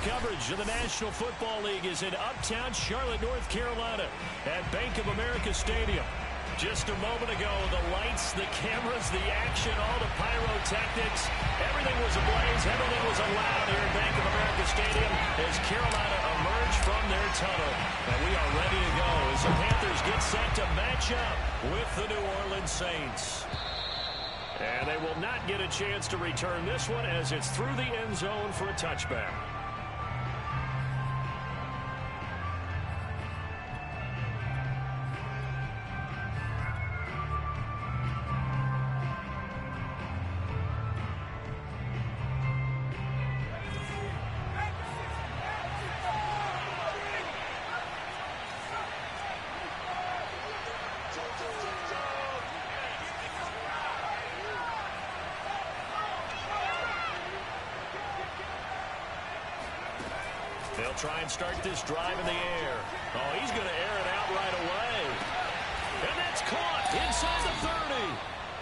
coverage of the National Football League is in uptown Charlotte, North Carolina at Bank of America Stadium. Just a moment ago, the lights, the cameras, the action, all the pyrotechnics, everything was ablaze, everything was allowed here at Bank of America Stadium as Carolina emerged from their tunnel. And we are ready to go as the Panthers get set to match up with the New Orleans Saints. And they will not get a chance to return this one as it's through the end zone for a touchback. They'll try and start this drive in the air. Oh, he's going to air it out right away. And that's caught inside the 30.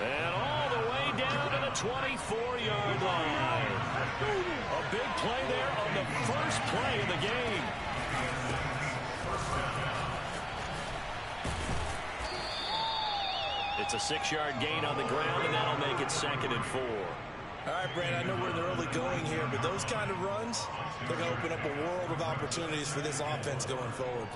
And all the way down to the 24-yard line. A big play there on the first play of the game. It's a 6-yard gain on the ground, and that'll make it 2nd and 4. All right, Brandon, I know we're in the early going here, but those kind of runs, they're going to open up a world of opportunities for this offense going forward.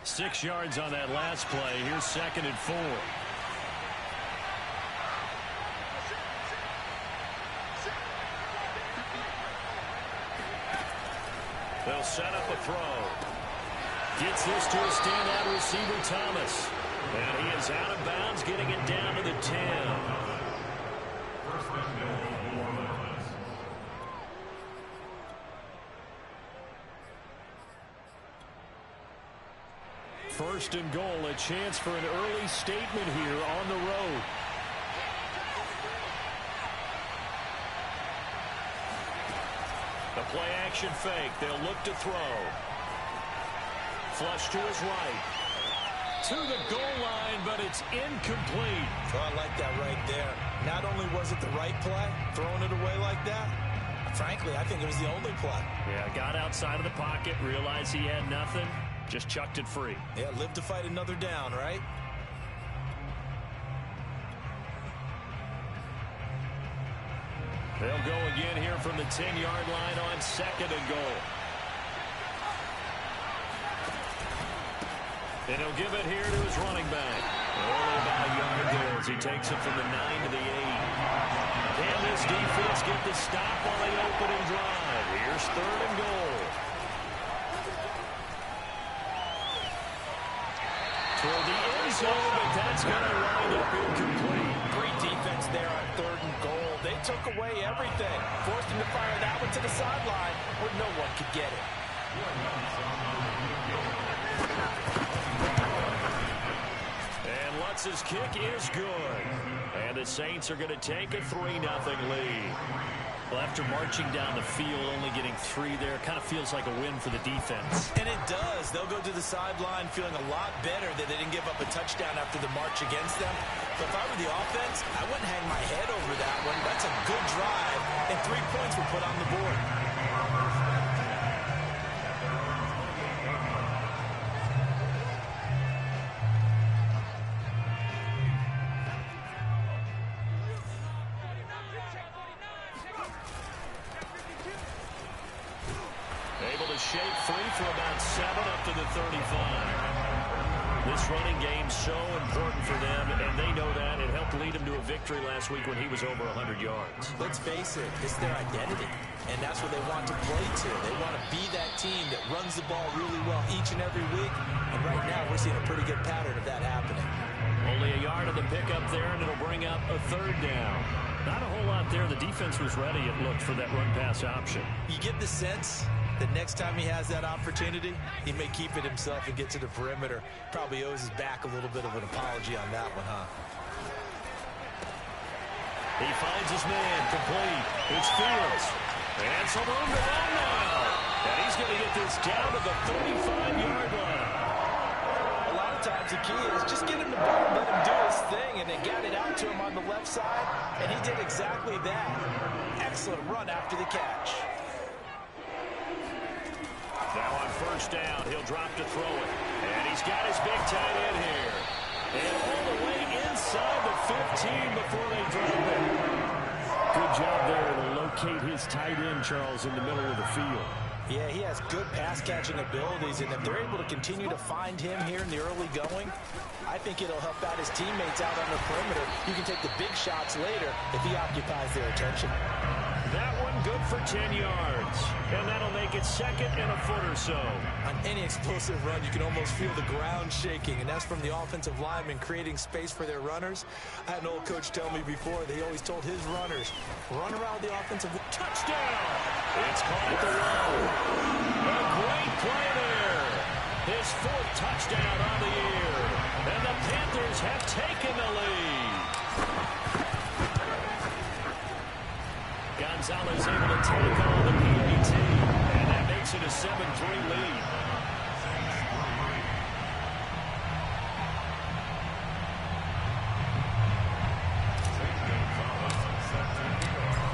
Six yards on that last play. Here's 2nd and 4. They'll set up a throw. Gets this to a standout receiver, Thomas. And he is out of bounds, getting it down to the 10. First and goal, a chance for an early statement here on the road. The play-action fake. They'll look to throw. Flush to his right. To the goal line, but it's incomplete. Oh, I like that right there. Not only was it the right play, throwing it away like that, frankly, I think it was the only play. Yeah, got outside of the pocket, realized he had nothing, just chucked it free. Yeah, live to fight another down, right? They'll go again here from the 10-yard line on 2nd and goal. And he'll give it here to his running back. Only about a yard there as he takes it from the 9 to the 8. Can this defense get the stop on the opening drive? Here's 3rd and goal. Toward the end zone, but that's going to wind up incomplete. Great defense there on 3rd and goal. They took away everything. Forced him to fire that one to the sideline where no one could get it. And Lutz's kick is good. And the Saints are going to take a 3-0 lead. Well, after marching down the field, only getting 3 there, kind of feels like a win for the defense. And it does. They'll go to the sideline feeling a lot better that they didn't give up a touchdown after the march against them. So if I were the offense, I wouldn't hang my head over that one. That's a good drive, and 3 points were put on the board. Shape free for about 7 up to the 35. This running game's so important for them, and they know that. It helped lead them to a victory last week when he was over 100 yards. Let's face it, it's their identity, and that's what they want to play to. They want to be that team that runs the ball really well each and every week, and right now we're seeing a pretty good pattern of that happening. Only a yard of the pickup there, and it'll bring up a 3rd down. Not a whole lot there. The defense was ready, it looked, for that run-pass option. You get the sense that next time he has that opportunity, he may keep it himself and get to the perimeter. Probably owes his back a little bit of an apology on that one, huh? He finds his man complete. It's Fields. And some room to run now. And he's going to get this down to the 35-yard line. A lot of times the key is just get him the ball, let him do his thing, and they got it out to him on the left side, and he did exactly that. Excellent run after the catch. Now on first down, he'll drop to throw it. And he's got his big tight end here. And all the way inside the 15 before they drop it. Good job there to locate his tight end, Charles, in the middle of the field. Yeah, he has good pass-catching abilities, and if they're able to continue to find him here in the early going, I think it'll help out his teammates out on the perimeter. You can take the big shots later if he occupies their attention. That one good for 10 yards. And that'll make it second and a foot or so. On any explosive run, you can almost feel the ground shaking, and that's from the offensive linemen creating space for their runners. I had an old coach tell me before that he always told his runners, run around the offensive touchdown. It's caught at the wall. A great play there. His fourth touchdown on the year. And the Panthers have taken the lead. Gonzalez able to take on the PAT, and that makes it a 7-3 lead.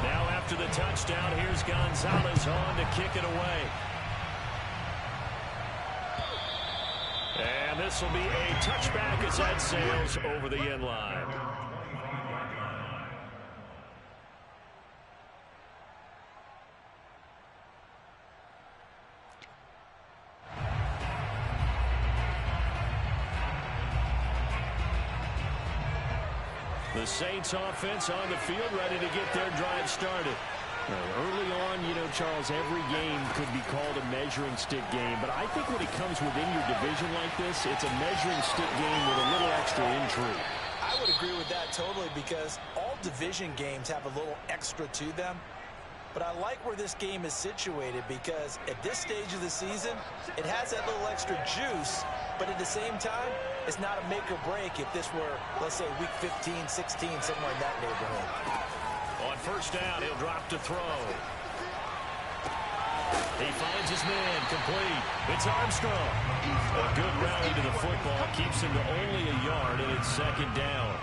Now after the touchdown, here's Gonzalez on to kick it away. And this will be a touchback as that sails over the end line. The Saints offense on the field, ready to get their drive started. Early on, you know, Charles, every game could be called a measuring stick game. But I think when it comes within your division like this, it's a measuring stick game with a little extra intrigue. I would agree with that totally, because all division games have a little extra to them. But I like where this game is situated, because at this stage of the season, it has that little extra juice. But at the same time, it's not a make or break if this were, let's say, week 15, 16, somewhere in that neighborhood. On first down, he'll drop to throw. He finds his man, complete. It's Armstrong. A good rally to the football keeps him to only a yard, and it's second down.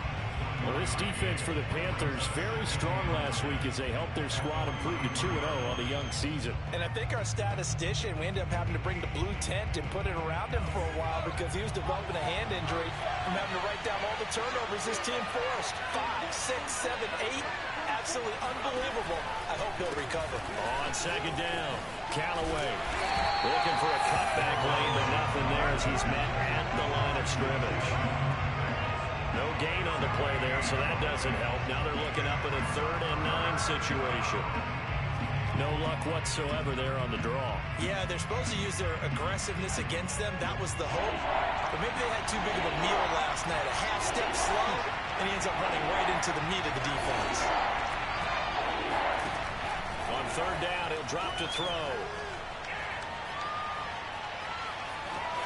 Well, this defense for the Panthers very strong last week as they helped their squad improve to 2-0 on the young season. And I think our statistician, we ended up having to bring the blue tent and put it around him for a while because he was developing a hand injury from having to write down all the turnovers his team forced. 5, 6, 7, 8. Absolutely unbelievable. I hope he'll recover. On second down, Callaway looking for a cutback lane, but nothing there as he's met at the line of scrimmage. No gain on the play there, so that doesn't help. Now they're looking up at a 3rd and 9 situation. No luck whatsoever there on the draw. Yeah, they're supposed to use their aggressiveness against them. That was the hope. But maybe they had too big of a meal last night. A half step slow, and he ends up running right into the meat of the defense. On 3rd down, he'll drop to throw.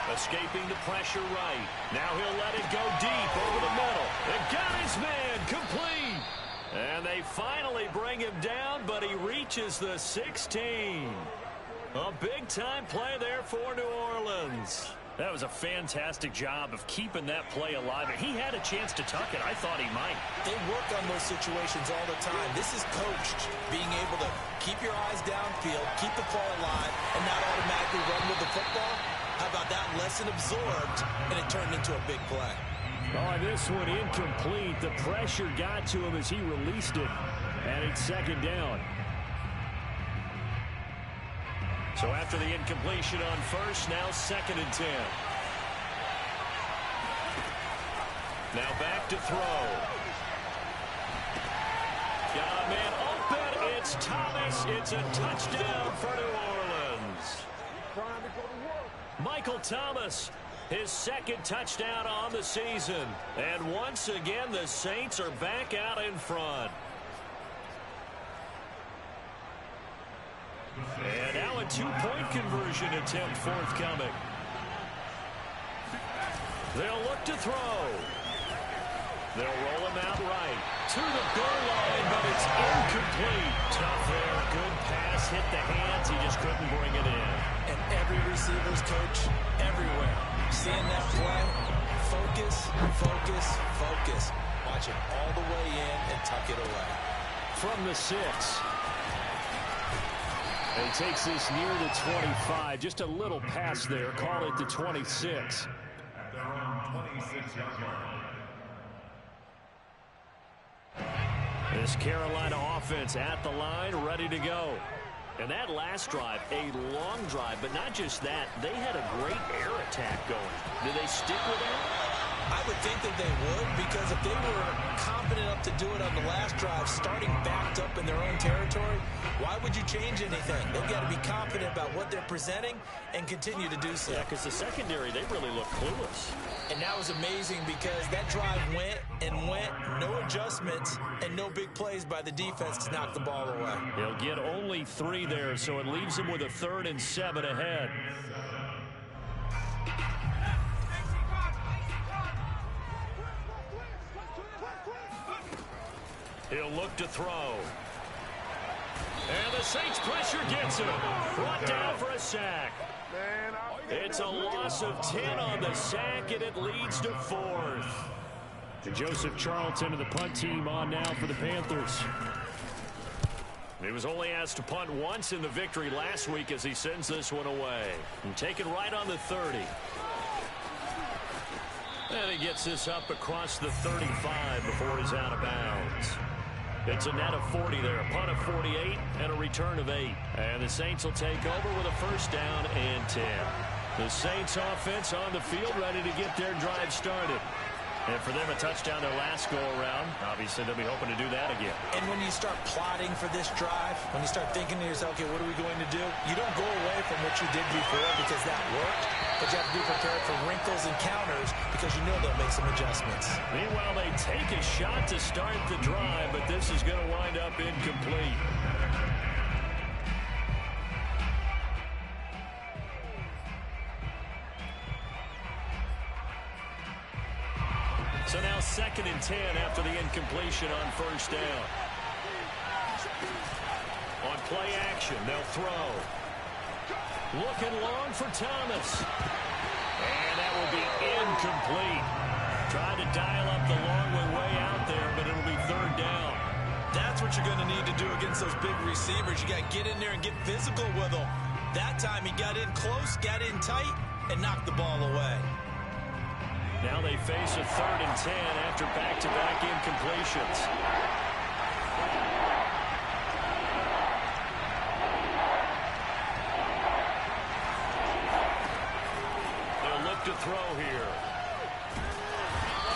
Escaping the pressure right. Now he'll let it go deep over the middle. And got his man complete. And they finally bring him down, but he reaches the 16. A big-time play there for New Orleans. That was a fantastic job of keeping that play alive. He had a chance to tuck it. I thought he might. They work on those situations all the time. This is coached, being able to keep your eyes downfield, keep the play alive, and not automatically run with the football. How about that? Lesson absorbed, and it turned into a big play. Oh, this one incomplete. The pressure got to him as he released it, and it's second down. So after the incompletion on first, now 2nd and 10. Now back to throw. Got a man open. It's Thomas. It's a touchdown for New Orleans. Michael Thomas, his 2nd touchdown on the season. And once again, the Saints are back out in front. And now a 2-point conversion attempt forthcoming. They'll look to throw. They'll roll him out right to the goal line, but it's incomplete. Tough there. Good pass. Hit the hands. He just couldn't bring it in. And every receiver's coach everywhere. Seeing that play, focus, focus, focus. Watch it all the way in and tuck it away. From the 6. He takes this near the 25. Just a little pass there. Call it the 26. At their own 26-yard line. This Carolina offense at the line, ready to go. And that last drive, a long drive, but not just that. They had a great air attack going. Do they stick with that? I would think that they would, because if they were confident enough to do it on the last drive, starting backed up in their own territory, why would you change anything? They've got to be confident about what they're presenting and continue to do so. Yeah, because the secondary, they really look clueless. And that was amazing because that drive went and went, no adjustments, and no big plays by the defense to knock the ball away. He'll get only 3 there, so it leaves him with a 3rd and 7 ahead. He'll look to throw. And the Saints pressure gets him. Brought down for a sack. It's a loss of 10 on the sack, and it leads to 4th. Joseph Charlton of the punt team on now for the Panthers. He was only asked to punt once in the victory last week as he sends this one away. And taken right on the 30. And he gets this up across the 35 before he's out of bounds. It's a net of 40 there, a punt of 48, and a return of 8. And the Saints will take over with a 1st down and 10. The Saints offense on the field ready to get their drive started. And for them, a touchdown their last go-around. Obviously, they'll be hoping to do that again. And when you start plotting for this drive, when you start thinking to yourself, okay, what are we going to do? You don't go away from what you did before because that worked, but you have to be prepared for wrinkles and counters because you know they'll make some adjustments. Meanwhile, they take a shot to start the drive, but this is going to wind up incomplete. So now 2nd and 10 after the incompletion on 1st down. On play action, they'll throw. Looking long for Thomas. And that will be incomplete. Tried to dial up the long way out there, but it'll be 3rd down. That's what you're going to need to do against those big receivers. You got to get in there and get physical with them. That time he got in close, got in tight, and knocked the ball away. Now they face a 3rd and 10 after back-to-back incompletions. They'll look to throw here.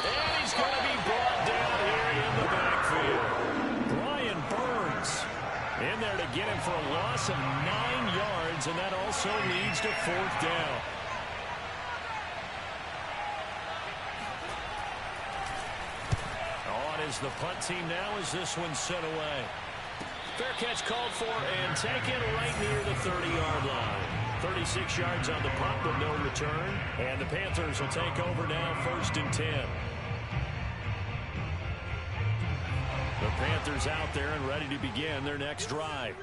And he's going to be brought down here in the backfield. Brian Burns in there to get him for a loss of 9 yards, and that also leads to 4th down. Is the punt team now as this one's sent away. Fair catch called for and taken right near the 30-yard line. 36 yards on the punt, but no return. And the Panthers will take over now, 1st and 10. The Panthers out there and ready to begin their next drive.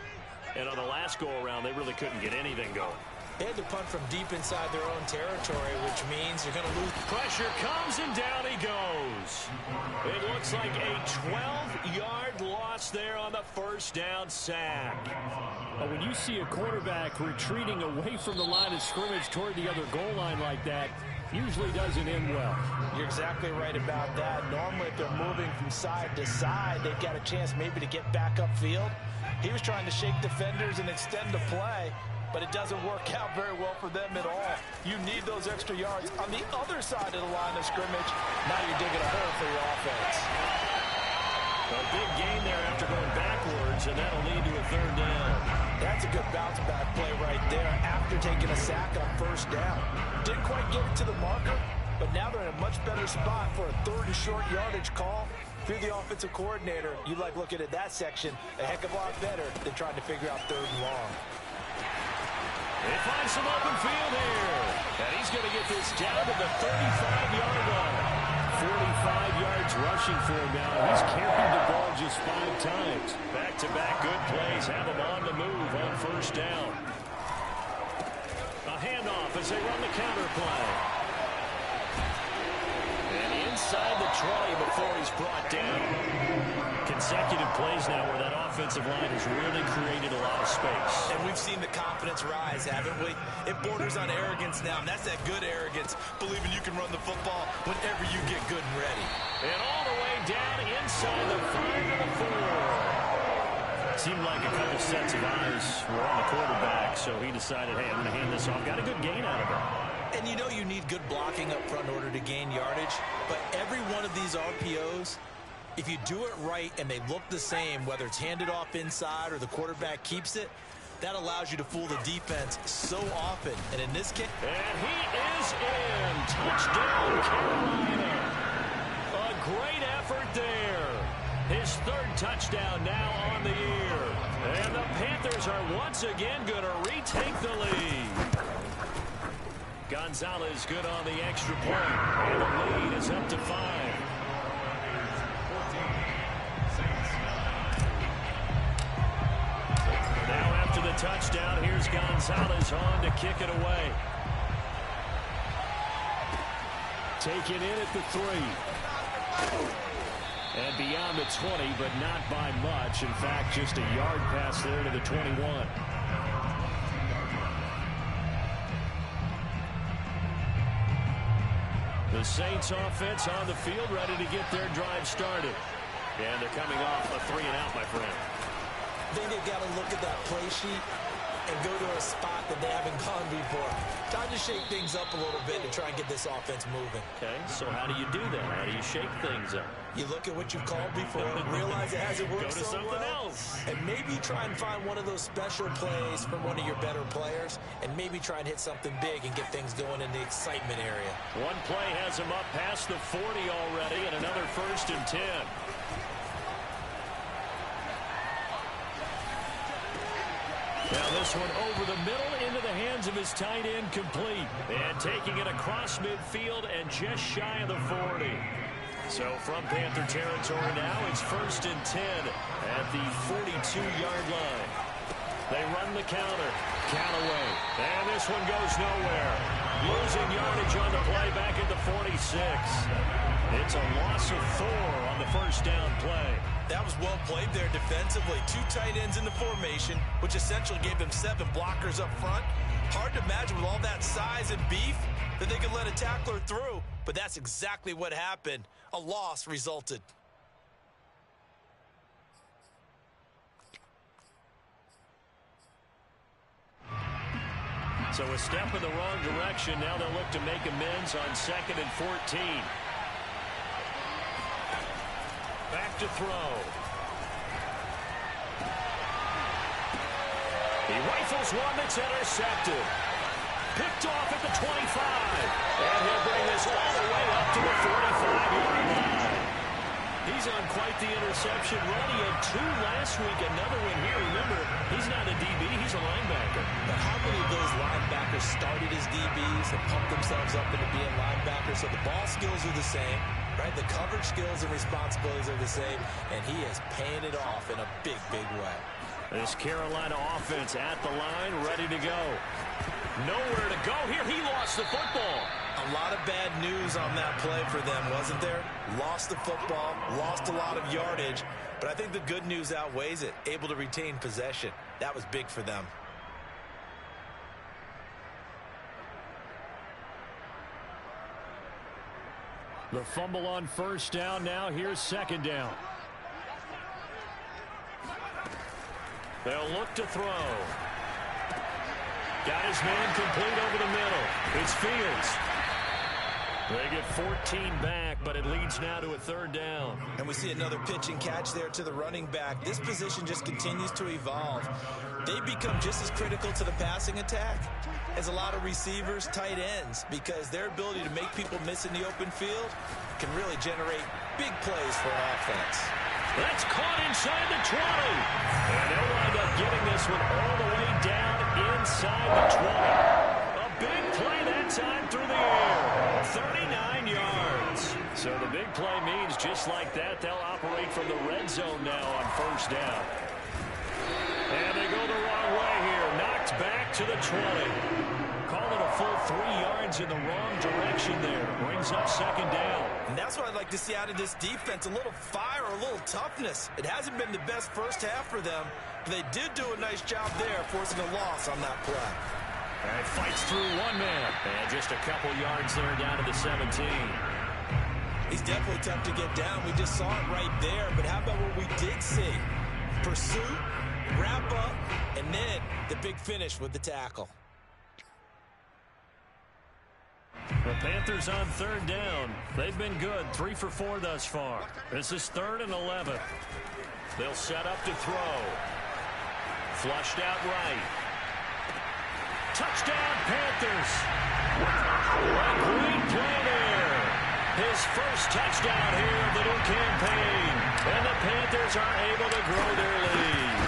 And on the last go-around, they really couldn't get anything going. They had to punt from deep inside their own territory, which means you're going to lose. Pressure comes, and down he goes. It looks like a 12-yard loss there on the 1st down sack. When you see a quarterback retreating away from the line of scrimmage toward the other goal line like that, usually doesn't end well. You're exactly right about that. Normally, if they're moving from side to side, they've got a chance maybe to get back upfield. He was trying to shake defenders and extend the play, but it doesn't work out very well for them at all. You need those extra yards on the other side of the line of scrimmage. Now you're digging a hole for your offense. A big gain there after going backwards, and that'll lead to a 3rd down. That's a good bounce-back play right there after taking a sack on 1st down. Didn't quite get it to the marker, but now they're in a much better spot for a 3rd and short yardage call. If you're the offensive coordinator, you like looking at that section a heck of a lot better than trying to figure out 3rd and long. They find some open field here. And he's going to get this down to the 35-yard line. 45 yards rushing for him now. He's carried the ball just 5 times. Back-to-back good plays have him on the move on first down. A handoff as they run the counter play. And inside the 20 before he's brought down. Consecutive plays now where that offensive line has really created a lot of space. And we've seen the confidence rise, haven't we? It borders on arrogance now, and that's that good arrogance, believing you can run the football whenever you get good and ready. And all the way down inside the 5 to the 4. Seemed like a couple sets of eyes were on the quarterback, so he decided, hey, I'm going to hand this off. Got a good gain out of it. And you know you need good blocking up front in order to gain yardage, but every one of these RPOs, if you do it right and they look the same, whether it's handed off inside or the quarterback keeps it, that allows you to fool the defense so often. And in this case... And he is in. Touchdown, Carolina. A great effort there. His 3rd touchdown now on the year. And the Panthers are once again going to retake the lead. Gonzalez good on the extra point. And the lead is up to 5. Now after the touchdown, here's Gonzalez on to kick it away. Taken in at the 3. And beyond the 20, but not by much. In fact, just a yard pass there to the 21. The Saints offense on the field, ready to get their drive started. And they're coming off a 3-and-out, my friend. I think they've got to look at that play sheet and go to a spot that they haven't gone before. Time to shake things up a little bit to try and get this offense moving. Okay, so how do you do that? How do you shake things up? You look at what you've called before, realize it hasn't worked so well. Go to something else. And maybe try and find one of those special plays from one of your better players, and maybe try and hit something big and get things going in the excitement area. One play has him up past the 40 already, and another 1st and 10. Now this one over the middle into the hands of his tight end, complete. And taking it across midfield and just shy of the 40. So from Panther territory now, it's 1st and 10 at the 42-yard line. They run the counter. Callaway. And this one goes nowhere. Losing yardage on the play back at the 46. It's a loss of 4 on the 1st down play. That was well played there defensively. 2 tight ends in the formation, which essentially gave them 7 blockers up front. Hard to imagine with all that size and beef that they could let a tackler through, but that's exactly what happened. A loss resulted. So a step in the wrong direction. Now they'll look to make amends on 2nd and 14. Back to throw. He rifles one that's intercepted. Picked off at the 25. And he'll bring this all the way up to the 45-yard line. He's on quite the interception run. He had 2 last week, another one here. Remember, he's not a DB, he's a linebacker. But how many of those linebackers started as DBs and pumped themselves up into being linebackers? So the ball skills are the same, right? The coverage skills and responsibilities are the same, and he is paying it off in a big, big way. This Carolina offense at the line, ready to go. Nowhere to go here. He lost the football. A lot of bad news on that play for them, wasn't there? Lost the football, lost a lot of yardage, but I think the good news outweighs it. Able to retain possession. That was big for them. The fumble on 1st down. Now here's 2nd down. They'll look to throw. Got his man complete over the middle. It's Fields. They get 14 back, but it leads now to a 3rd down. And we see another pitch and catch there to the running back. This position just continues to evolve. They become just as critical to the passing attack as a lot of receivers, tight ends, because their ability to make people miss in the open field can really generate big plays for an offense. That's caught inside the 20. And they'll wind up getting this one all the way down inside the 20. A big play that time through the air. 39 yards. So the big Just like that, they'll operate from the red zone now on first down. And they go the wrong way here. Knocked back to the 20. Call it a full 3 yards in the wrong direction there. Brings up second down. And that's what I'd like to see out of this defense. A little fire, a little toughness. It hasn't been the best first half for them, but they did do a nice job there, forcing a loss on that play. And fights through one man. And just a couple yards there down to the 17. He's definitely tough to get down. We just saw it right there. But how about what we did see? Pursuit, wrap up, and then the big finish with the tackle. The Panthers on third down. They've been good. 3 for 4 thus far. This is 3rd and 11. They'll set up to throw. Flushed out right. Touchdown, Panthers. A great play there. His first touchdown here of the new campaign. And the Panthers are able to grow their lead.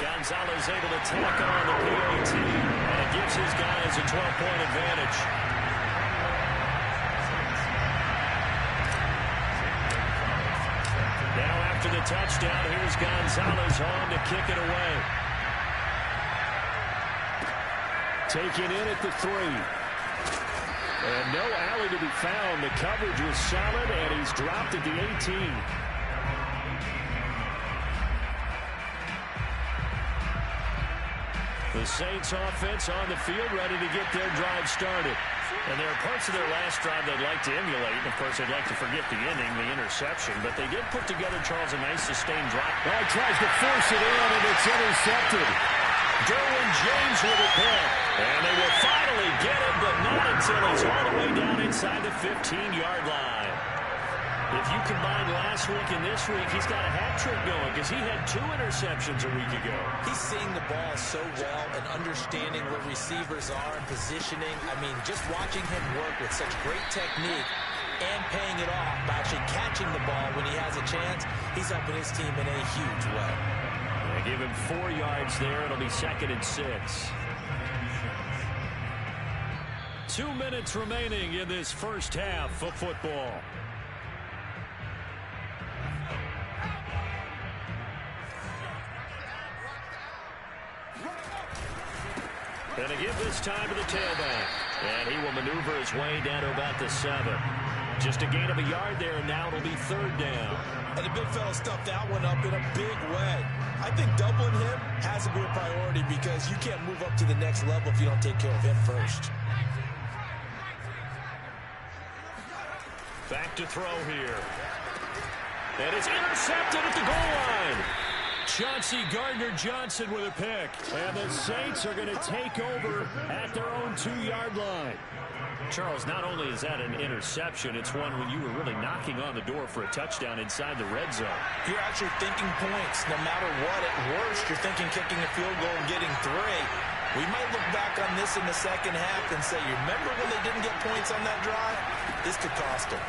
Gonzalez able to tack on the PAT. And it gives his guys a 12-point advantage. Now after the touchdown, here's Gonzalez on to kick it away. Taken in at the 3. And no alley to be found. The coverage was solid, and he's dropped at the 18. The Saints offense on the field, ready to get their drive started. And there are parts of their last drive they'd like to emulate. And, of course, they'd like to forget the inning, the interception. But they did put together, Charles, a nice sustained drive. Well, he tries to force it in, and it's intercepted. Derwin James with a pick. And they will finally get it, but not until he's all the way down inside the 15-yard line. If you combine last week and this week, he's got a hat trick going because he had 2 interceptions a week ago. He's seeing the ball so well and understanding where receivers are and positioning. I mean, just watching him work with such great technique and paying it off by actually catching the ball when he has a chance, he's helping his team in a huge way. They give him 4 yards there. It'll be 2nd and 6. 2 minutes remaining in this first half of football. Going to give this time to the tailback. And he will maneuver his way down to about the 7. Just a gain of a yard there, and now it'll be 3rd down. And the big fella stuffed that one up in a big way. I think doubling him has to be a priority because you can't move up to the next level if you don't take care of him first. Back to throw here. And it's intercepted at the goal line. Chauncey Gardner-Johnson with a pick. And the Saints are going to take over at their own 2-yard line. Charles, not only is that an interception, it's one when you were really knocking on the door for a touchdown inside the red zone. You're actually thinking points. No matter what, at worst, you're thinking kicking a field goal and getting 3. We might look back on this in the second half and say, you remember when they didn't get points on that drive? This could cost them.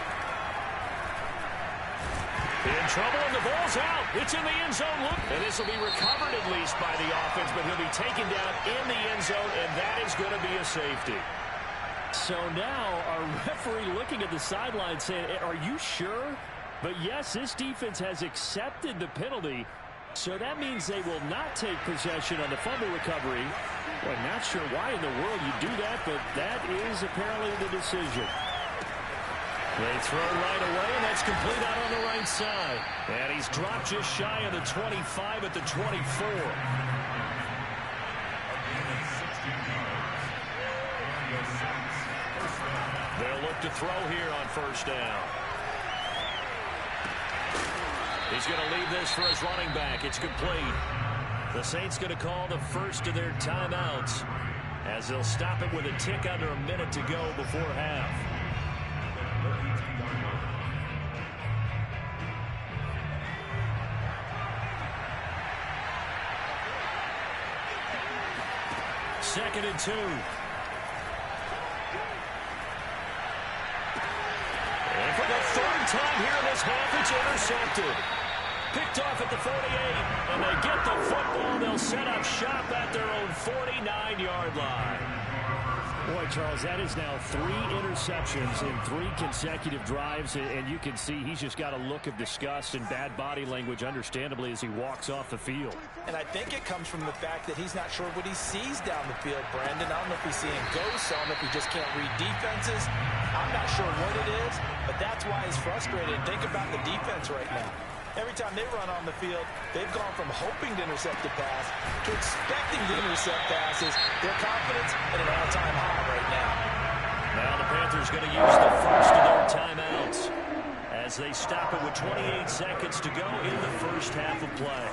In trouble, and the ball's out. It's in the end zone. Look, and this will be recovered at least by the offense, but he'll be taken down in the end zone, and that is going to be a safety. So now our referee looking at the sideline saying, are you sure? But yes, this defense has accepted the penalty, so that means they will not take possession on the fumble recovery. Well, not sure why in the world you do that, but that is apparently the decision. They throw right away, and that's complete out on the right side. And he's dropped just shy of the 25 at the 24. They'll look to throw here on first down. He's going to leave this for his running back. It's complete. The Saints going to call the first of their timeouts as they'll stop it with a tick under a minute to go before half. Second and 2. And for the 3rd time here in this half, it's intercepted. Picked off at the 48, and they get the football. They'll set up shop at their own 49-yard line. Boy, Charles, that is now 3 interceptions in 3 consecutive drives, and you can see he's just got a look of disgust and bad body language, understandably, as he walks off the field. And I think it comes from the fact that he's not sure what he sees down the field, Brandon. I don't know if he's seeing ghosts. I don't know if he just can't read defenses. I'm not sure what it is, but that's why he's frustrated. Think about the defense right now. Every time they run on the field, they've gone from hoping to intercept the pass to expecting to intercept passes. Their confidence at an all-time high right now. Now the Panthers going to use the first of their timeouts as they stop it with 28 seconds to go in the first half of play.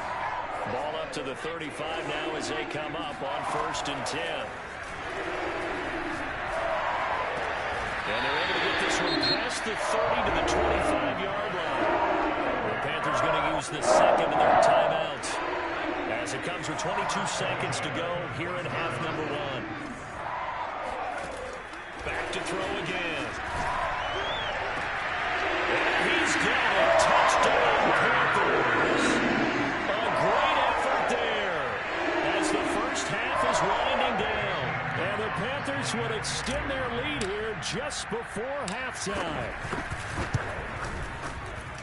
Ball up to the 35 now as they come up on 1st and 10. And they're able to get this one past the 30 to the 25-yard line. The Panthers going to use the second of their timeouts as it comes with 22 seconds to go here in half number 1. Back to throw again. And he's got a touchdown, Panthers. A great effort there as the first half is winding down. And the Panthers would extend their lead here just before halftime.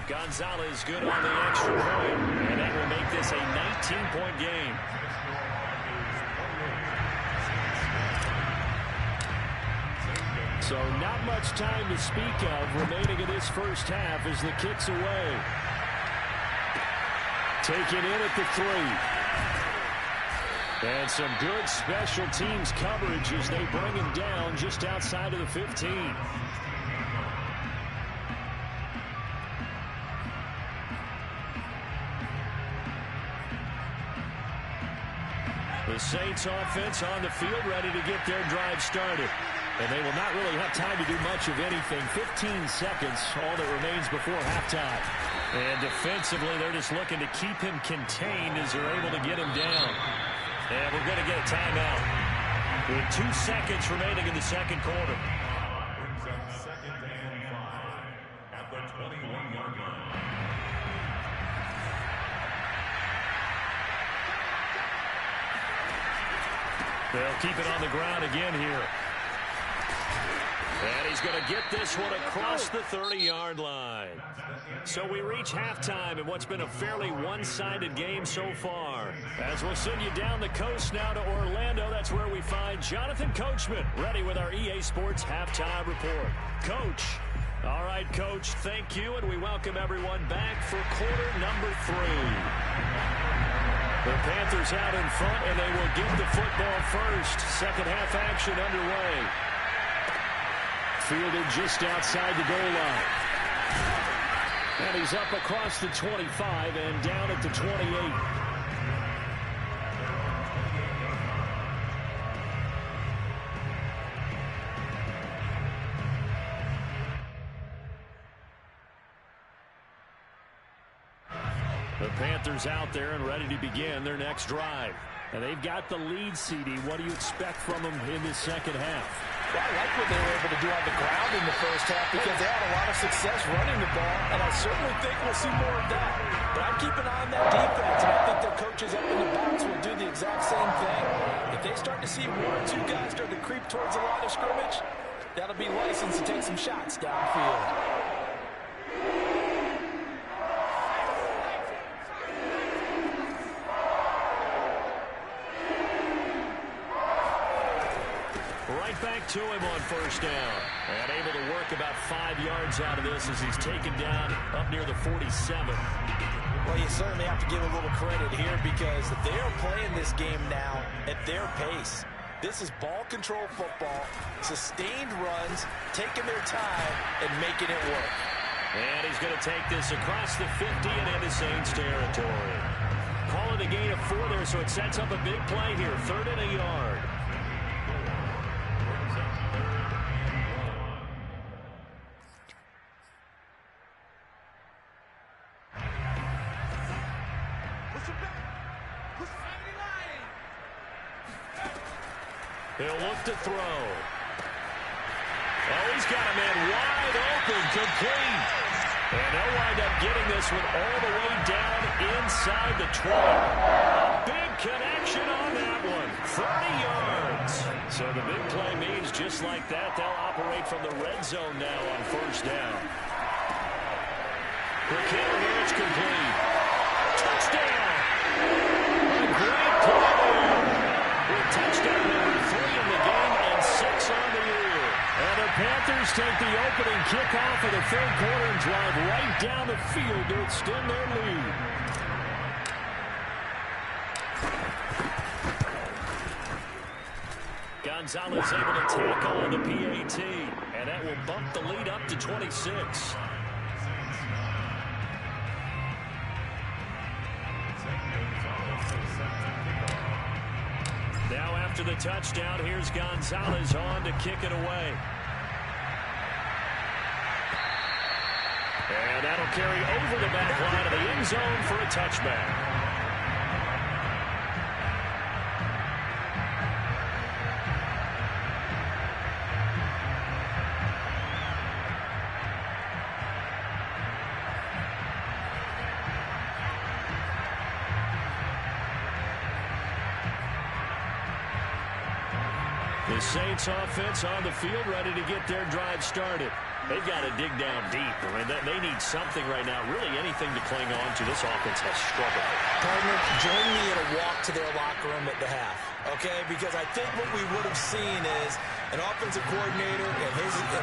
Gonzalez good on the extra point, and that will make this a 19-point game. So not much time to speak of remaining in this first half as the kick's away. Taken in at the 3. And some good special teams coverage as they bring him down just outside of the 15. The Saints offense on the field ready to get their drive started. And they will not really have time to do much of anything. 15 seconds, all that remains before halftime. And defensively, they're just looking to keep him contained as they're able to get him down. And we're going to get a timeout with 2 seconds remaining in the second quarter. Brings up 2nd and 5 at the 21-yard line. They'll keep it on the ground again here. And he's going to get this one across the 30-yard line. So we reach halftime in what's been a fairly one-sided game so far. As we'll send you down the coast now to Orlando, that's where we find Jonathan Coachman, ready with our EA Sports Halftime Report. Coach. All right, Coach, thank you, and we welcome everyone back for quarter number 3. The Panthers out in front, and they will get the football first. Second half action underway. Fielded just outside the goal line. And he's up across the 25 and down at the 28. The Panthers out there and ready to begin their next drive. And they've got the lead, CD. What do you expect from them in this second half? Well, I like what they were able to do on the ground in the first half because they had a lot of success running the ball, and I certainly think we'll see more of that. But I'm keeping an eye on that defense, and I think their coaches up in the box will do the exact same thing. If they start to see 1 or 2 guys start to creep towards the line of scrimmage, that'll be license to take some shots downfield. Back to him on first down. And able to work about 5 yards out of this as he's taken down up near the 47. Well, you certainly have to give a little credit here because they are playing this game now at their pace. This is ball control football, sustained runs, taking their time, and making it work. And he's going to take this across the 50 and into Saints territory. Call it a gain of 4 there, so it sets up a big play here. 3rd and a yard. He'll look to throw. Oh, he's got a man wide open, complete. And they'll wind up getting this one all the way down inside the 20. A big connection on that one. 30 yards. So the big play means just like that, they'll operate from the red zone now on first down. Quick hitter here, it's complete. Touchdown! A great play there. With touchdown number 3 in the game and 6 on the year. And the Panthers take the opening kickoff of the third quarter and drive right down the field to extend their lead. Gonzalez able to tackle on the PAT, and that will bump the lead up to 26. Now after the touchdown, here's Gonzalez on to kick it away. And that'll carry over the back line of the end zone for a touchback. The Saints offense on the field ready to get their drive started. They've got to dig down deep. I mean, they need something right now, really anything to cling on to. This offense has struggled. Partner, join me in a walk to their locker room at the half, okay? Because I think what we would have seen is an offensive coordinator and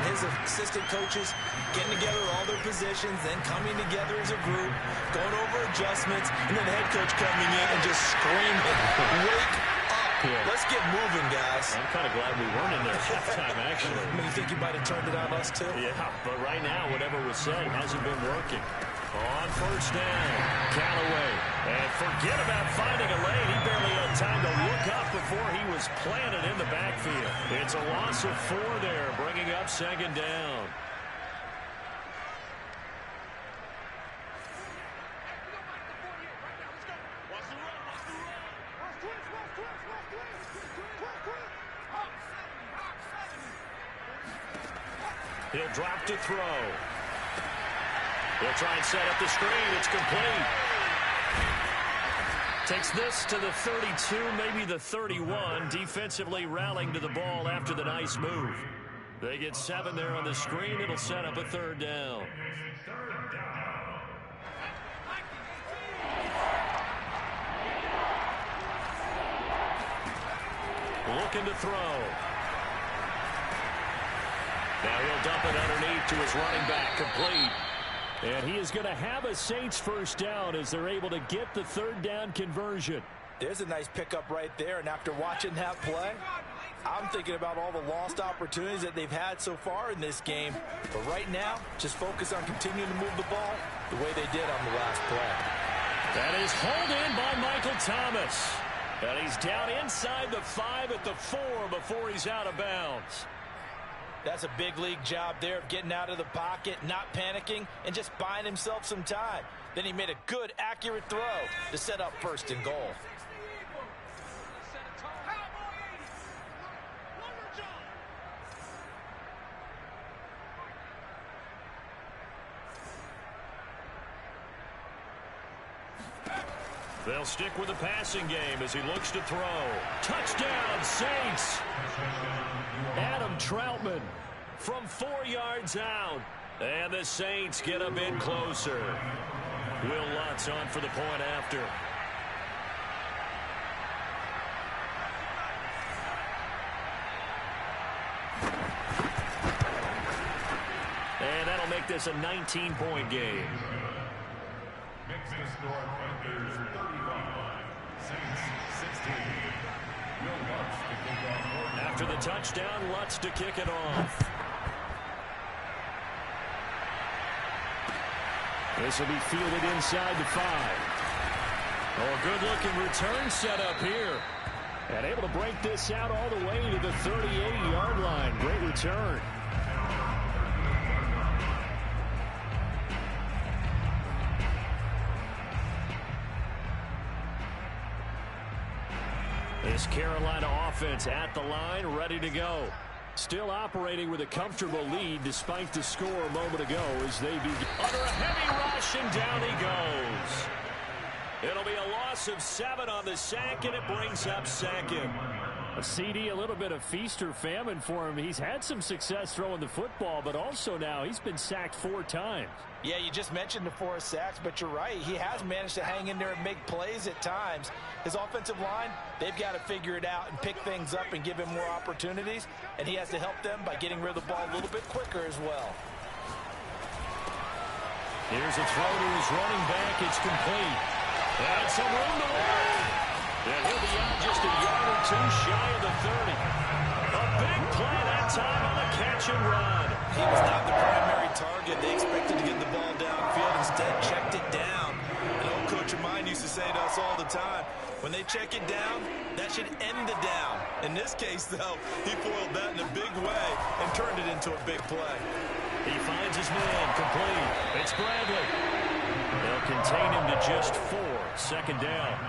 his assistant coaches getting together all their positions, then coming together as a group, going over adjustments, and then the head coach coming in and just screaming, wake up. Yeah. Let's get moving, guys. I'm kind of glad we weren't in there at halftime, actually. I mean, you think you might have turned it on us, too? Yeah, but right now, whatever was said hasn't been working. On first down, Callaway. And forget about finding a lane. He barely had time to look up before he was planted in the backfield. It's a loss of 4 there, bringing up second down. He'll drop to throw. He'll try and set up the screen. It's complete. Takes this to the 32, maybe the 31. Defensively rallying to the ball after the nice move. They get 7 there on the screen. It'll set up a third down. Looking to throw. Now he'll dump it underneath to his running back, complete. And he is going to have a Saints first down as they're able to get the third down conversion. There's a nice pickup right there, and after watching that play, I'm thinking about all the lost opportunities that they've had so far in this game. But right now, just focus on continuing to move the ball the way they did on the last play. That is hauled in by Michael Thomas. And he's down inside the 5 at the 4 before he's out of bounds. That's a big league job there of getting out of the pocket, not panicking, and just buying himself some time. Then he made a good, accurate throw to set up first and goal. They'll stick with the passing game as he looks to throw. Touchdown, Saints! Adam Troutman from 4 yards out. And the Saints get a bit closer. Will Lutz on for the point after. And that'll make this a 19-point game. Makes the score Panthers 35, Saints 16. Will Lutz to kick off. After the touchdown, Lutz to kick it off. This will be fielded inside the 5. Oh, a good-looking return set up here. And able to break this out all the way to the 38-yard line. Great return. This Carolina offense at the line, ready to go. Still operating with a comfortable lead despite the score a moment ago as they begin. Under a heavy rush, and down he goes. It'll be a loss of 7 on the sack, and it brings up second. A CD, a little bit of feast or famine for him. He's had some success throwing the football, but also now he's been sacked 4 times. Yeah, you just mentioned the 4 sacks, but you're right. He has managed to hang in there and make plays at times. His offensive line, they've got to figure it out and pick things up and give him more opportunities, and he has to help them by getting rid of the ball a little bit quicker as well. Here's a throw to his running back. It's complete. And some room to work. And he'll be out just a yard or 2 shy of the 30. A big play that time on the catch and run. He was not the primary target. They expected to get the ball downfield. Instead, checked it down. An old coach of mine used to say to us all the time, when they check it down, that should end the down. In this case, though, he foiled that in a big way and turned it into a big play. He finds his man complete. It's Bradley. They'll contain him to just 4. Second down.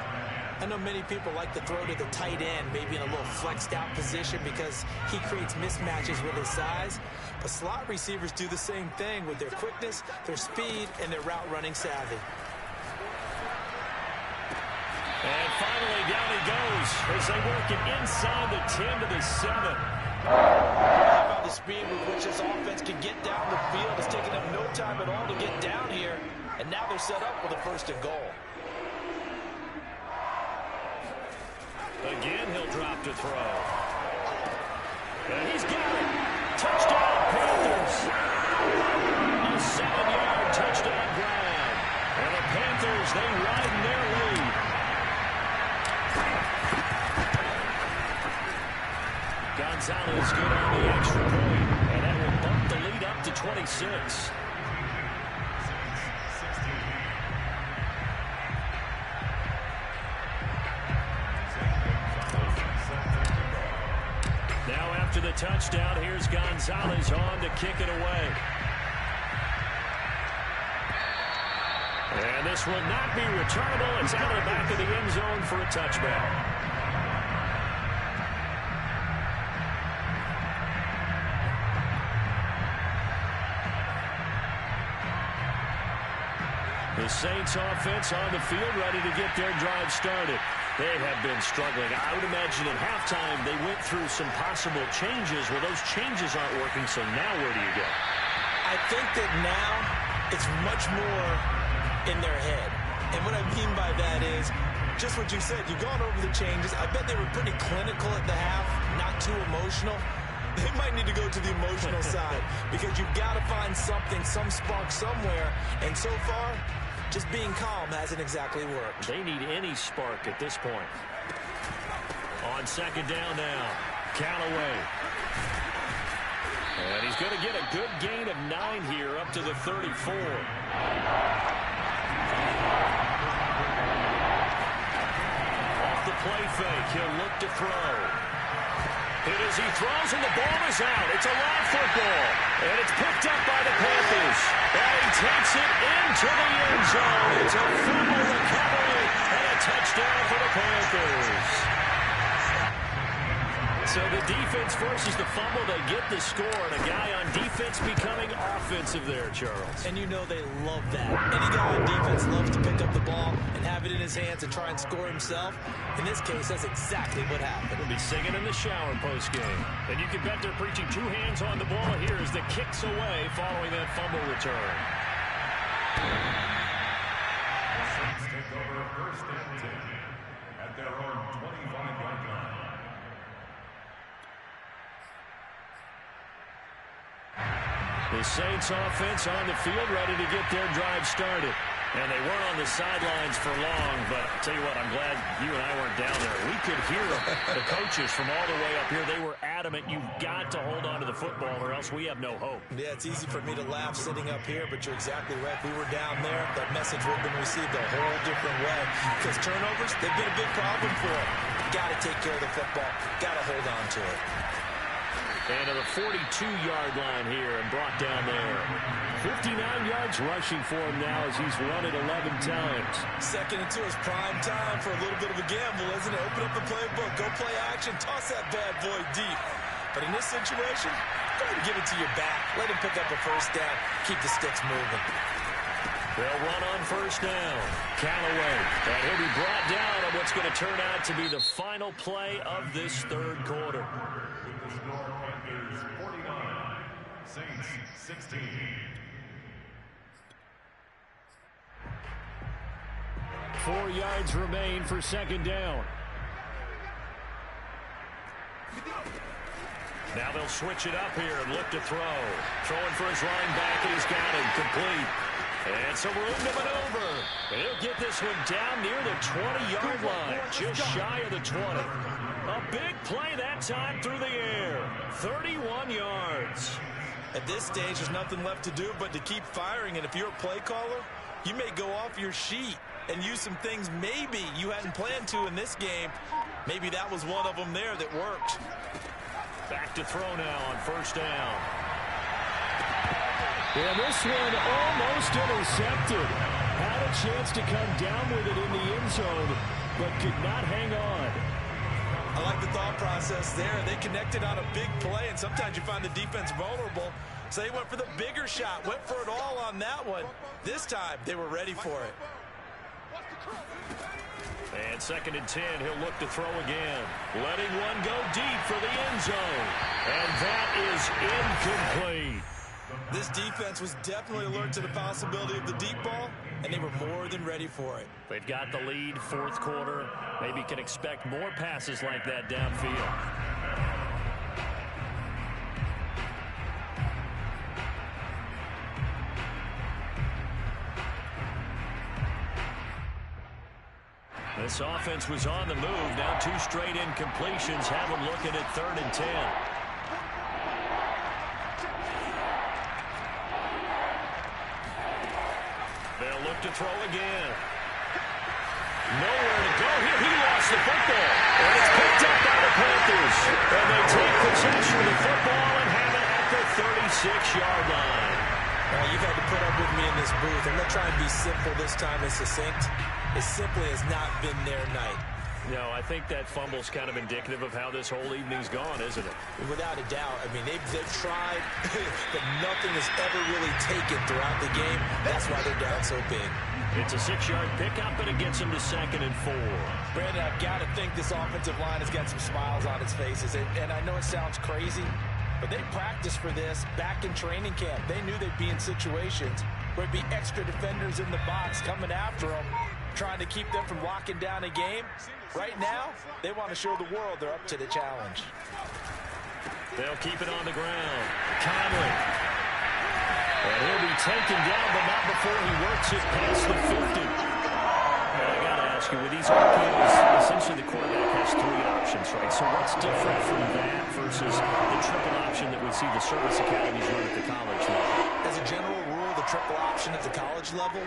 I know many people like to throw to the tight end, maybe in a little flexed out position because he creates mismatches with his size. But slot receivers do the same thing with their quickness, their speed, and their route running savvy. And finally, down he goes as they work it inside the 10 to the 7. How about the speed with which this offense can get down the field? It's taken them no time at all to get down here, and now they're set up with a 1st and goal. Again, he'll drop to throw. And he's got it. Touchdown, Panthers. A 7-yard touchdown grab. And the Panthers, they widen their lead. Gonzalez good on the extra point. And that will bump the lead up to 26. Now after the touchdown, here's Gonzalez on to kick it away. And this will not be returnable. It's out of the back of the end zone for a touchback. The Saints offense on the field ready to get their drive started. They have been struggling. I would imagine at halftime they went through some possible changes. Well, those changes aren't working, so now where do you go? I think that now it's much more in their head. And what I mean by that is just what you said. You've gone over the changes. I bet they were pretty clinical at the half, not too emotional. They might need to go to the emotional side because you've got to find something, some spark somewhere. And so far, just being calm hasn't exactly worked. They need any spark at this point. On second down now, Callaway. And he's going to get a good gain of 9 here up to the 34. Off the play fake, he'll look to throw. Hit as he throws, and the ball is out. It's a live football, and it's picked up by the Panthers. And he takes it into the end zone. It's a fumble recovery and a touchdown for the Panthers. So the defense forces the fumble. They get the score, and a guy on defense becoming offensive there, Charles. And you know they love that. Any guy on defense loves to pick up the ball and have it in his hands and try and score himself. In this case, that's exactly what happened. He'll be singing in the shower postgame. And you can bet they're preaching 2 hands on the ball here as the kick's away following that fumble return. The Saints take over 1st and 10 at their own 25-yard line. The Saints offense on the field ready to get their drive started. And they weren't on the sidelines for long, but I'll tell you what, I'm glad you and I weren't down there. We could hear the coaches from all the way up here. They were adamant, you've got to hold on to the football or else we have no hope. Yeah, it's easy for me to laugh sitting up here, but you're exactly right. If we were down there, that message would have been received a whole different way. Because turnovers, they've been a big problem for them. Got to take care of the football. Got to hold on to it. And to the 42-yard line here and brought down there. 59 yards rushing for him now as he's run it 11 times. 2nd and 2 is prime time for a little bit of a gamble, isn't it? Open up the playbook, go play action, toss that bad boy deep. But in this situation, go ahead and give it to your back. Let him pick up a 1st down, keep the sticks moving. They'll run on first down. Callaway. And he'll be brought down on what's going to turn out to be the final play of this third quarter. With the score, Panthers 49, Saints 16. 4 yards remain for second down. Now they'll switch it up here and look to throw. Throwing for his running back, and he's got him complete. And some room to maneuver. And he'll get this one down near the 20-yard line, just shy of the 20. A big play that time through the air. 31 yards. At this stage, there's nothing left to do but to keep firing. And if you're a play caller, you may go off your sheet and use some things maybe you hadn't planned to in this game. Maybe that was one of them there that worked. Back to throw now on first down. And this one almost intercepted. Had a chance to come down with it in the end zone, but could not hang on. I like the thought process there. They connected on a big play, and sometimes you find the defense vulnerable. So they went for the bigger shot, went for it all on that one. This time, they were ready for it. And 2nd and 10, he'll look to throw again. Letting one go deep for the end zone. And that is incomplete. This defense was definitely alert to the possibility of the deep ball, and they were more than ready for it. They've got the lead, fourth quarter. Maybe can expect more passes like that downfield. This offense was on the move. Now 2 straight incompletions. Have them looking at 3rd and 10. They'll look to throw again. Nowhere to go here. He lost the football. And it's picked up by the Panthers. And they take possession of the football and have it at the 36-yard line. Well, you've had to put up with me in this booth. I'm going to try and be simple this time and succinct. It simply has not been their night. No, I think that fumble's kind of indicative of how this whole evening's gone, isn't it? Without a doubt. I mean, they've tried, but nothing has ever really taken throughout the game. That's why they're down so big. It's a 6-yard pickup, and it gets them to 2nd and 4. Brandon, I've got to think this offensive line has got some smiles on its faces. And I know it sounds crazy, but they practiced for this back in training camp. They knew they'd be in situations where there'd be extra defenders in the box coming after them, trying to keep them from locking down a game. Right now, they want to show the world they're up to the challenge. They'll keep it on the ground. Conley. And he'll be taken down, but not before he works it past the 50. Well, I got to ask you, with these RPOs, essentially the quarterback has 3 options, right? So what's different from that versus the triple option that we see the service academies run at the college level? As a general rule, the triple option at the college level,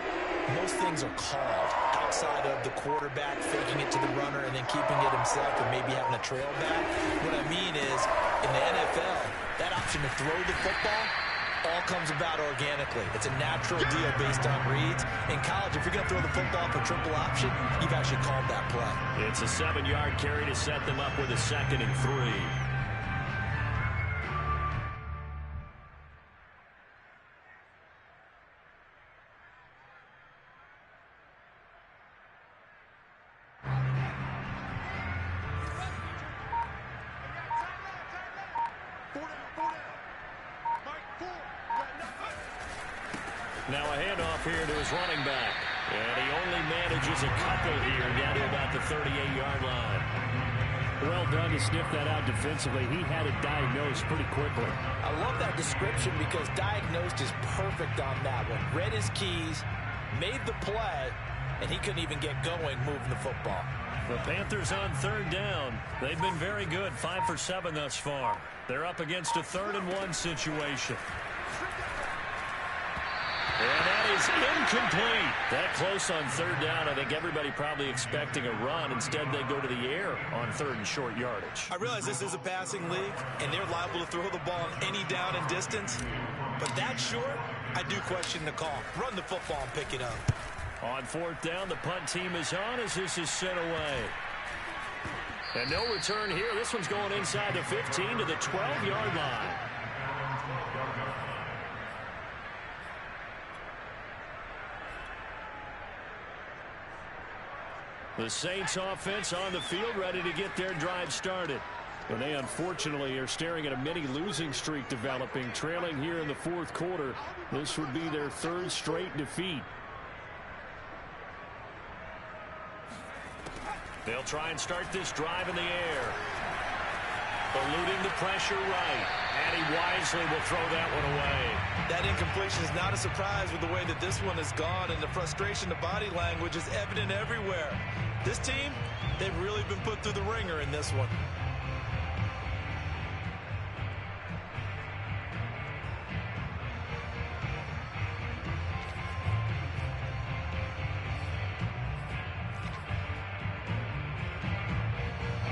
most things are called outside of the quarterback faking it to the runner and then keeping it himself and maybe having a trail back. What I mean is, in the NFL, that option to throw the football all comes about organically. It's a natural deal based on reads. In college, if you're going to throw the football for triple option, you've actually called that play. It's a 7-yard carry to set them up with a 2nd and 3. Now a handoff here to his running back. And he only manages a couple here down to about the 38-yard line. Well done to sniff that out defensively. He had it diagnosed pretty quickly. I love that description because diagnosed is perfect on that one. Read his keys, made the play, and he couldn't even get going moving the football. The Panthers on 3rd down. They've been very good, 5 for 7 thus far. They're up against a 3rd and 1 situation. And that is incomplete. That close on 3rd down. I think everybody probably expecting a run. Instead, they go to the air on 3rd and short yardage. I realize this is a passing league, and they're liable to throw the ball on any down and distance. But that short, I do question the call. Run the football and pick it up. On 4th down, the punt team is on as this is sent away. And no return here. This one's going inside the 15 to the 12-yard line. The Saints offense on the field, ready to get their drive started. And they unfortunately are staring at a mini losing streak developing, trailing here in the fourth quarter. This would be their third straight defeat. They'll try and start this drive in the air. Eluding the pressure right. And he wisely will throw that one away. That incompletion is not a surprise with the way that this one has gone, and the frustration, the body language is evident everywhere. This team, they've really been put through the ringer in this one.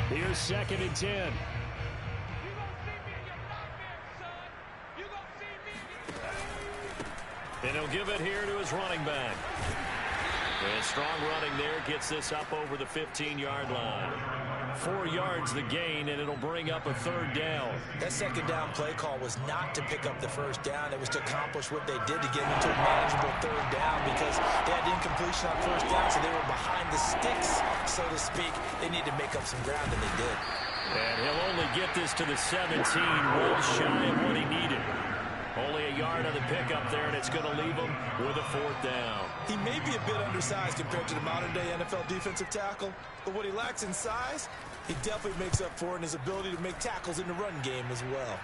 Here's 2nd and 10. And he'll give it here to his running back. And strong running there gets this up over the 15-yard line. 4 yards the gain, and it'll bring up a 3rd down. That 2nd down play call was not to pick up the 1st down. It was to accomplish what they did to get into a manageable 3rd down, because they had incompletion on 1st down, so they were behind the sticks, so to speak. They needed to make up some ground, and they did. And he'll only get this to the 17, well shy of what he needed. Only a yard on the pickup there, and it's going to leave him with a 4th down. He may be a bit undersized compared to the modern-day NFL defensive tackle, but what he lacks in size, he definitely makes up for in his ability to make tackles in the run game as well.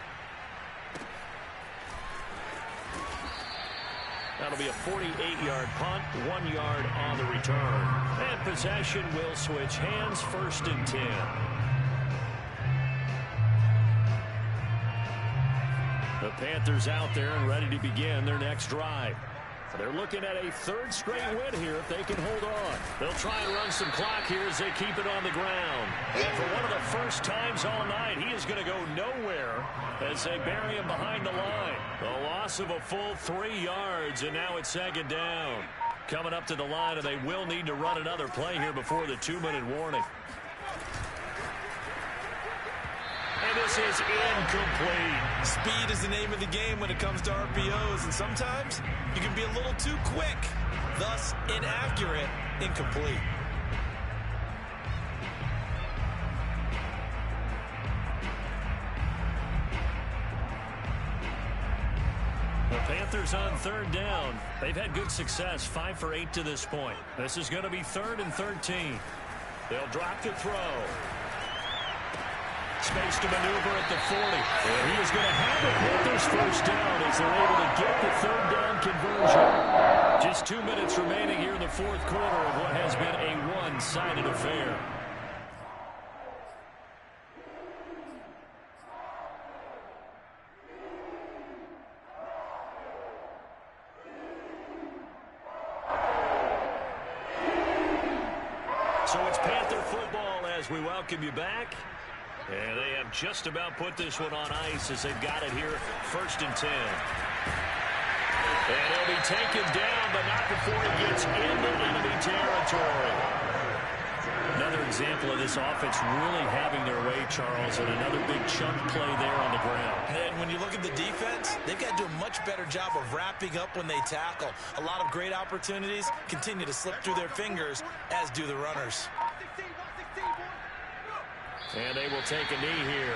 That'll be a 48-yard punt, 1 yard on the return. And possession will switch hands, 1st and 10. The Panthers out there and ready to begin their next drive. They're looking at a 3rd straight win here if they can hold on. They'll try and run some clock here as they keep it on the ground. And for one of the first times all night, he is going to go nowhere as they bury him behind the line. The loss of a full 3 yards, and now it's 2nd down. Coming up to the line, and they will need to run another play here before the 2-minute warning. And this is incomplete. Speed is the name of the game when it comes to RPOs, and sometimes you can be a little too quick, thus inaccurate, incomplete. The Panthers on 3rd down. They've had good success, 5 for 8 to this point. This is going to be 3rd and 13. They'll drop to throw. Space to maneuver at the 40. And he is going to have it with this 1st down as they're able to get the 3rd down conversion. Just 2 minutes remaining here in the 4th quarter of what has been a one-sided affair. So it's Panther football as we welcome you back. And they have just about put this one on ice as they've got it here, 1st and 10. And he'll be taken down, but not before he gets into enemy territory. Another example of this offense really having their way, Charles, and another big chunk play there on the ground. And when you look at the defense, they've got to do a much better job of wrapping up when they tackle. A lot of great opportunities continue to slip through their fingers, as do the runners. And they will take a knee here.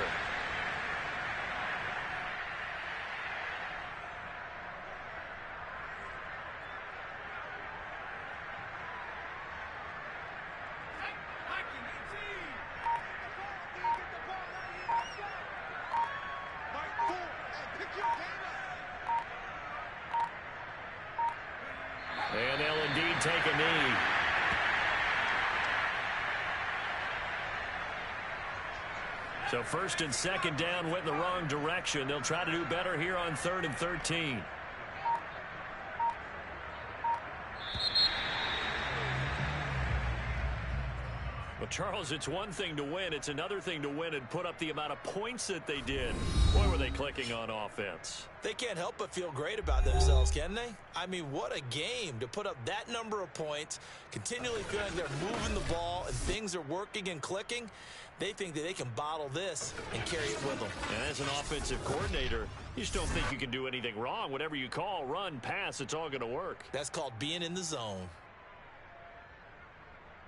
And they'll indeed take a knee. So 1st and 2nd down went in the wrong direction. They'll try to do better here on 3rd and 13. Well, Charles, it's one thing to win. It's another thing to win and put up the amount of points that they did. Boy, were they clicking on offense. They can't help but feel great about themselves, can they? I mean, what a game to put up that number of points, continually feeling they're moving the ball and things are working and clicking. They think that they can bottle this and carry it with them. And as an offensive coordinator, you just don't think you can do anything wrong. Whatever you call, run, pass, it's all going to work. That's called being in the zone.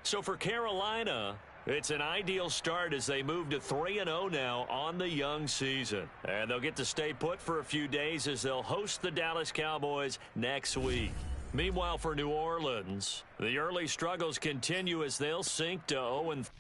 So for Carolina, it's an ideal start as they move to 3-0 now on the young season. And they'll get to stay put for a few days as they'll host the Dallas Cowboys next week. Meanwhile, for New Orleans, the early struggles continue as they'll sink to 0-3.